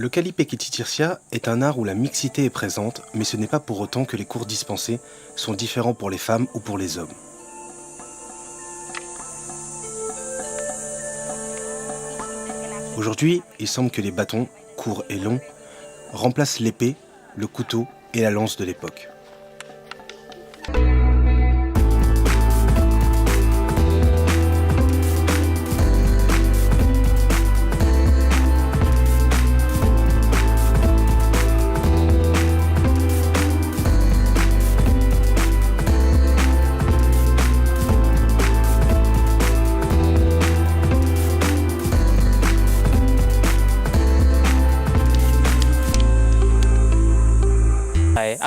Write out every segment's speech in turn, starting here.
Le Kali-Pekiti-Tirsia est un art où la mixité est présente, mais ce n'est pas pour autant que les cours dispensés sont différents pour les femmes ou pour les hommes. Aujourd'hui, il semble que les bâtons, courts et longs, remplacent l'épée, le couteau et la lance de l'époque.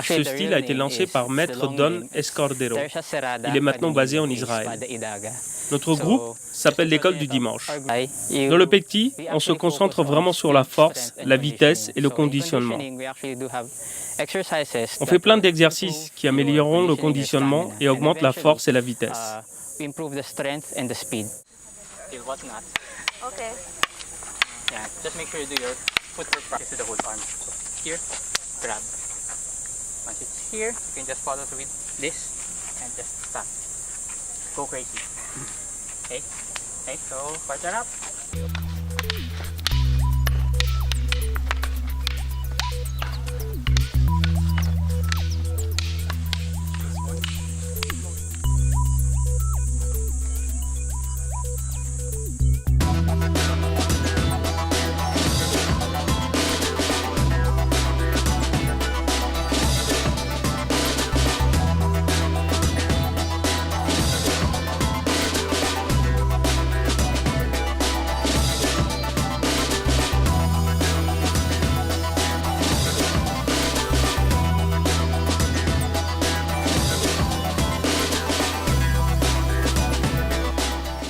Ce style a été lancé par Maître Don Escordero. Il est maintenant basé en Israël. Notre groupe s'appelle l'École du Dimanche. Dans le Pekti, on se concentre vraiment sur la force, la vitesse et le conditionnement. On fait plein d'exercices qui amélioreront le conditionnement et augmentent la force et la vitesse. Once it's here, you can just follow through with this and just stop. Go crazy. Okay? Okay, so partner up.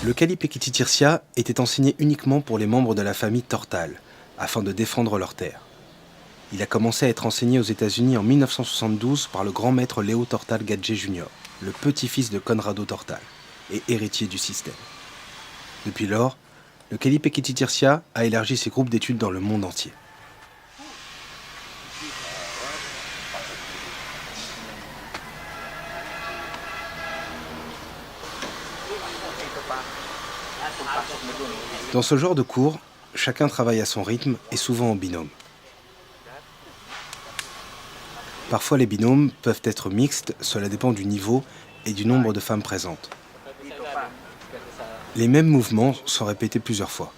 Le Kali-Pekiti-Tirsia était enseigné uniquement pour les membres de la famille Tortal, afin de défendre leurs terres. Il a commencé à être enseigné aux États-Unis en 1972 par le grand maître Leo Tortal Gadje Jr., le petit-fils de Conrado Tortal, et héritier du système. Depuis lors, le Kali-Pekiti-Tirsia a élargi ses groupes d'études dans le monde entier. Dans ce genre de cours, chacun travaille à son rythme et souvent en binôme. Parfois les binômes peuvent être mixtes, cela dépend du niveau et du nombre de femmes présentes. Les mêmes mouvements sont répétés plusieurs fois.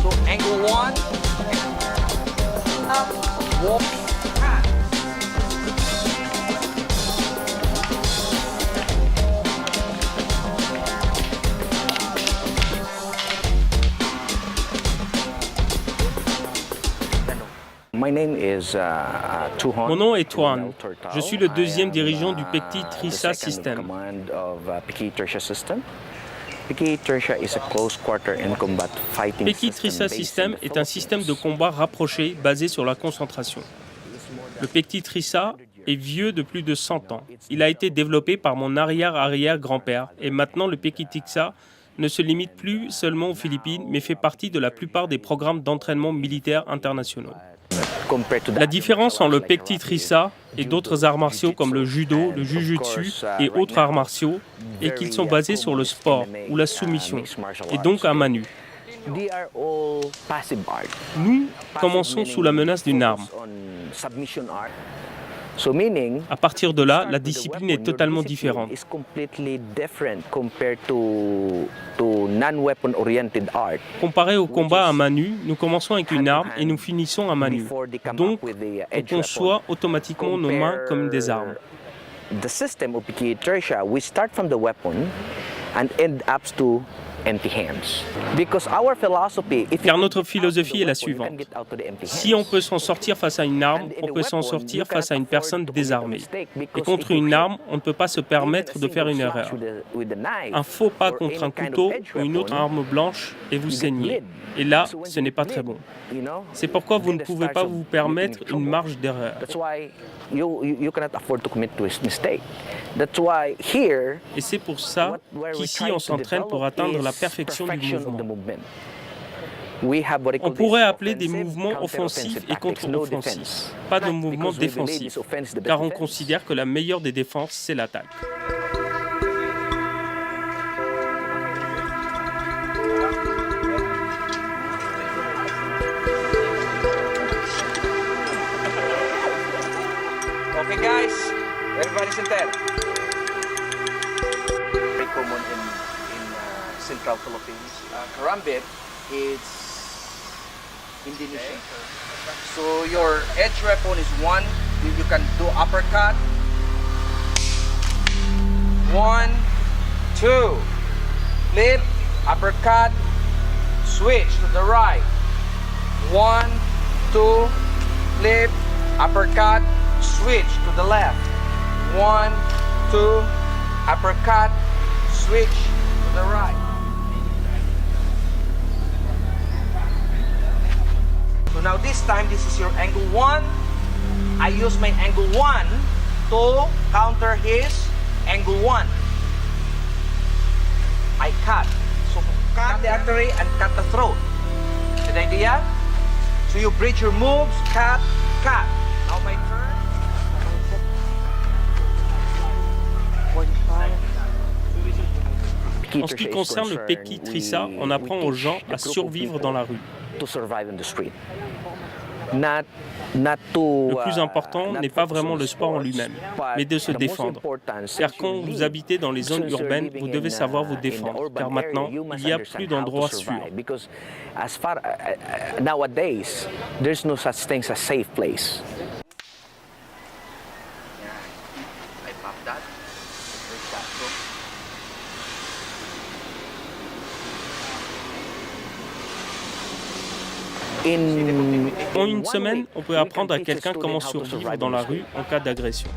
So angle one, walk. Mon nom est Tuan. Je suis le deuxième dirigeant du Pekti-Tirsia System. Pekti-Tirsia System est un système de combat rapproché basé sur la concentration. Le Pekti-Tirsia est vieux de plus de 100 ans. Il a été développé par mon arrière-arrière-grand-père et maintenant le Pekti-Tirsia ne se limite plus seulement aux Philippines mais fait partie de la plupart des programmes d'entraînement militaires internationaux. La différence entre le Pekti-Tirsia et d'autres arts martiaux comme le judo, le jujutsu et autres arts martiaux est qu'ils sont basés sur le sport ou la soumission, et donc à main nue. Nous commençons sous la menace d'une arme. À partir de là, la discipline est totalement différente. Comparé au combat à main nue, nous commençons avec une arme et nous finissons à main nue. Donc, on conçoit automatiquement nos mains comme des armes. The system of Pekti-Tirsia, we start from the weapon and end up to Car notre philosophie est la suivante. Si on peut s'en sortir face à une arme, on peut s'en sortir face à une personne désarmée. Et contre une arme, on ne peut pas se permettre de faire une erreur. Un faux pas contre un couteau ou une autre arme blanche et vous saignez. Et là, ce n'est pas très bon. C'est pourquoi vous ne pouvez pas vous permettre une marge d'erreur. Et c'est pour ça qu'ici, on s'entraîne pour atteindre la perfection du mouvement. On pourrait appeler des mouvements offensifs et contre-offensifs, pas de mouvements défensifs, car on considère que la meilleure des défenses, c'est l'attaque. Okay guys, everybody's in there. Very common in Central Philippines. Karambit, it's Indonesian. So your edge weapon is one. You can do uppercut. 1, 2. Flip, uppercut, switch to the right. 1, 2, flip, uppercut, switch to the left. 1, 2, uppercut, switch to the right. So now this time, this is your angle 1. I use my angle 1 to counter his angle 1. I cut. So cut the artery and cut the throat. See the idea? So you bridge your moves, cut, cut. Now my turn. En ce qui concerne le Peki Trissa, on apprend aux gens à survivre dans la rue. Le plus important n'est pas vraiment le sport en lui-même, mais de se défendre. Car quand vous habitez dans les zones urbaines, vous devez savoir vous défendre, car maintenant, il n'y a plus d'endroits sûrs. Nowadays, there's no such thing as safe place. I pop that. En une semaine, on peut apprendre à quelqu'un comment survivre dans la rue en cas d'agression.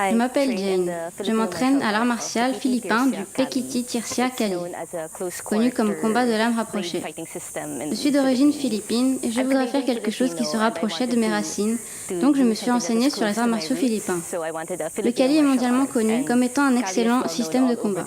Je m'appelle Jane. Je m'entraîne à l'art martial philippin du Pekiti Tirsia Kali, connu comme combat de lame rapprochée. Je suis d'origine philippine et je voudrais faire quelque chose qui se rapprochait de mes racines, donc je me suis renseignée sur les arts martiaux philippins. Le Kali est mondialement connu comme étant un excellent système de combat.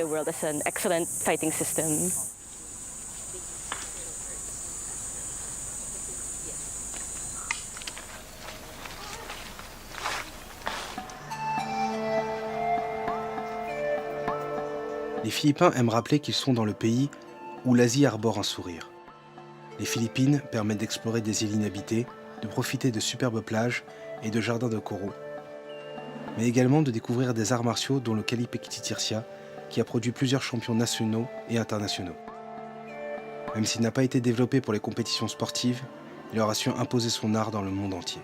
Les Philippins aiment rappeler qu'ils sont dans le pays où l'Asie arbore un sourire. Les Philippines permettent d'explorer des îles inhabitées, de profiter de superbes plages et de jardins de coraux. mais également de découvrir des arts martiaux dont le Kali Pekiti Tirsia, qui a produit plusieurs champions nationaux et internationaux. Même s'il n'a pas été développé pour les compétitions sportives, il aura su imposer son art dans le monde entier.